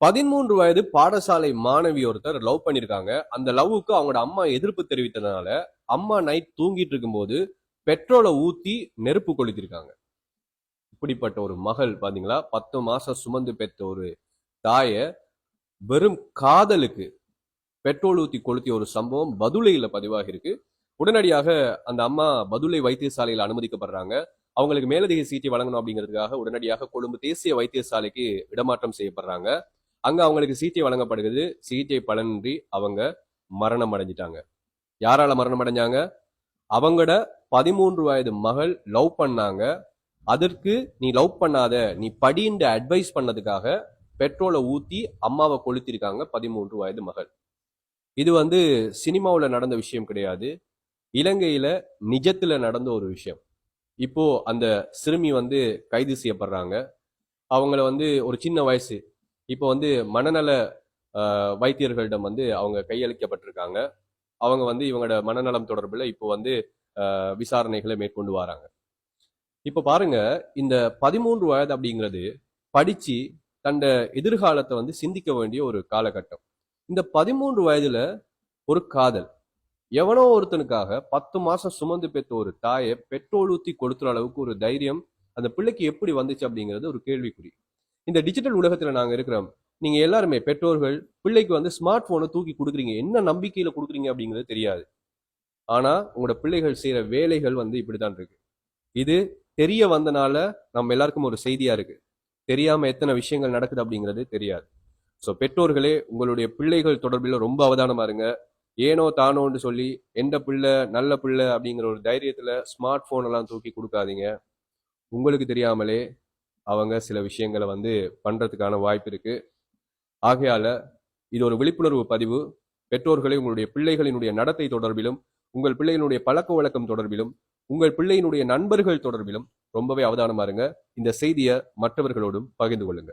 13 வயது பாடசாலை மாணவி ஒருத்தர் லவ் பண்ணிருக்காங்க. அந்த லவ்வுக்கு அவங்களோட அம்மா எதிர்ப்பு தெரிவித்ததுனால, அம்மா நைட் தூங்கிட்டு இருக்கும்போது பெட்ரோல ஊத்தி நெருப்பு கொளுத்திருக்காங்க. இப்படிப்பட்ட ஒரு மகள் பாத்தீங்களா? 10 மாசம் சுமந்து பெற்ற ஒரு தாய வெறும் காதலுக்கு பெட்ரோல் ஊத்தி கொளுத்திய ஒரு சம்பவம் பதுளையில பதிவாகி இருக்கு. உடனடியாக அந்த அம்மா பதுளை வைத்தியசாலையில் அனுமதிக்கப்படுறாங்க. அவங்களுக்கு மேலதிக சிகிச்சை வழங்கணும் அப்படிங்கிறதுக்காக உடனடியாக கொழும்பு தேசிய வைத்தியசாலைக்கு இடமாற்றம் செய்யப்படுறாங்க. அங்க அவங்களுக்கு சிகிச்சை வழங்கப்படுகிறது. சிகிச்சை பலனின்றி அவங்க மரணம் அடைஞ்சிட்டாங்க. யாரால மரணம் அடைஞ்சாங்க? அவங்களோட 13 வயது மகள் லவ் பண்ணாங்க. அதற்கு நீ லவ் பண்ணாத, நீ படின்ற அட்வைஸ் பண்ணதுக்காக பெட்ரோலை ஊத்தி அம்மாவை கொளுத்திருக்காங்க 13 வயது மகள். இது சினிமாவுல நடந்த விஷயம் கிடையாது. இலங்கையில நிஜத்துல நடந்த ஒரு விஷயம். இப்போ அந்த சிறுமி கைது செய்யப்படுறாங்க. அவங்கள ஒரு சின்ன வயசு. இப்போ மனநல வைத்தியர்களிடம் அவங்க கையளிக்கப்பட்டிருக்காங்க. அவங்க இவங்களோட மனநலம் தொடர்பில் இப்போ விசாரணைகளை மேற்கொண்டு வராங்க. இப்ப பாருங்க, இந்த 13 வயது அப்படிங்கிறது படிச்சு தன்ட எதிர்காலத்தை சிந்திக்க வேண்டிய ஒரு காலகட்டம். இந்த 13 வயதுல ஒரு காதல். எவனோ ஒருத்தனுக்காக 10 மாசம் சுமந்து பெற்ற ஒரு தாயை பெட்ரோல் ஊத்தி கொளுத்துற அளவுக்கு ஒரு தைரியம் அந்த பிள்ளைக்கு எப்படி வந்துச்சு அப்படிங்கிறது ஒரு கேள்விக்குறி. இந்த டிஜிட்டல் உலகத்துல நாங்க இருக்கிறோம். நீங்க எல்லாருமே பெற்றோர்கள் பிள்ளைக்கு ஸ்மார்ட் போனை தூக்கி கொடுக்குறீங்க. என்ன நம்பிக்கையில கொடுக்குறீங்க அப்படிங்கிறது தெரியாது. ஆனா உங்களோட பிள்ளைகள் செய்யற வேலைகள் இப்படித்தான் இருக்கு. இது தெரிய வந்தனால நம்ம எல்லாருக்கும் ஒரு செய்தியா இருக்கு. தெரியாம எத்தனை விஷயங்கள் நடக்குது அப்படிங்கிறது தெரியாது. சோ பெற்றோர்களே, உங்களுடைய பிள்ளைகள் தொடர்பில் ரொம்ப அவதானமா இருங்க. ஏனோ தானோன்னு சொல்லி எந்த பிள்ளை நல்ல பிள்ளை அப்படிங்கிற ஒரு தைரியத்துல ஸ்மார்ட் போன் எல்லாம் தூக்கி கொடுக்காதீங்க. உங்களுக்கு தெரியாமலே அவங்க சில விஷயங்களை பண்றதுக்கான வாய்ப்பு இருக்கு. ஆகையால இது ஒரு விழிப்புணர்வு பதிவு. பெற்றோர்களை உங்களுடைய பிள்ளைகளினுடைய நடத்தை தொடர்பிலும், உங்கள் பிள்ளையினுடைய பழக்க வழக்கம் தொடர்பிலும், உங்கள் பிள்ளையினுடைய நண்பர்கள் தொடர்பிலும் ரொம்பவே அவதானமா இருங்க. இந்த செய்தியை மற்றவர்களோடும் பகிர்ந்து கொள்ளுங்க.